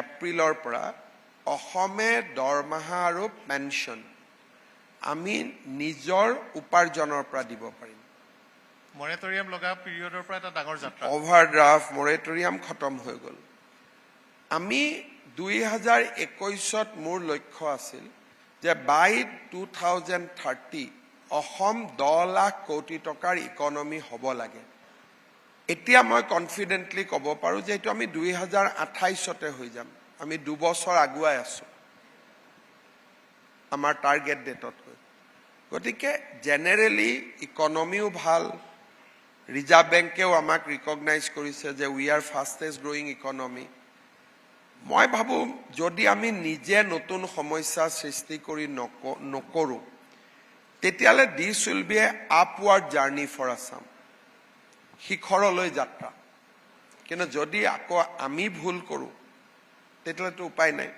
এপ্ৰিলৰ পৰা অসমে দৰমহা আৰু পেঞ্চন আমি নিজৰ উপাৰ্জনৰ পৰা দিব পাৰিম। মৰেটৰিয়াম লগা পিৰিয়ডৰ পৰা এটা ডাঙৰ যাত্ৰা। অভাৰড্ৰাফট মৰেটৰিয়াম খতম হৈ গ'ল। আমি 2021ত মোৰ লক্ষ্য আছিল যে বাই 2030 অসম 10 লাখ কোটি টকাৰ ইকনমি হ'ব লাগে। এতিয়া মই কনফিডেন্টলি ক'ব পাৰোঁ যে এইটো আমি 2028তে হৈ যাম। আমি 2 বছৰ আগুৱাই আছোঁ আমাৰ টাৰ্গেট ডেটতকৈ। গতিকে জেনেৰেলি ইকনমিও ভাল, ৰিজাৰ্ভ বেংকেও আমাক ৰিকগনাইজ কৰিছে যে we are fastest growing economy. মই ভাবোঁ যদি আমি নিজে নতুন সমস্যা সৃষ্টি কৰি নকৰোঁ তেতিয়াহ'লে this will be a upward journey for Assam, শিখৰলৈ যাত্ৰা। কিন্তু যদি আকৌ আমি ভুল কৰোঁ তেতিয়াহ'লেতো উপায় নাই।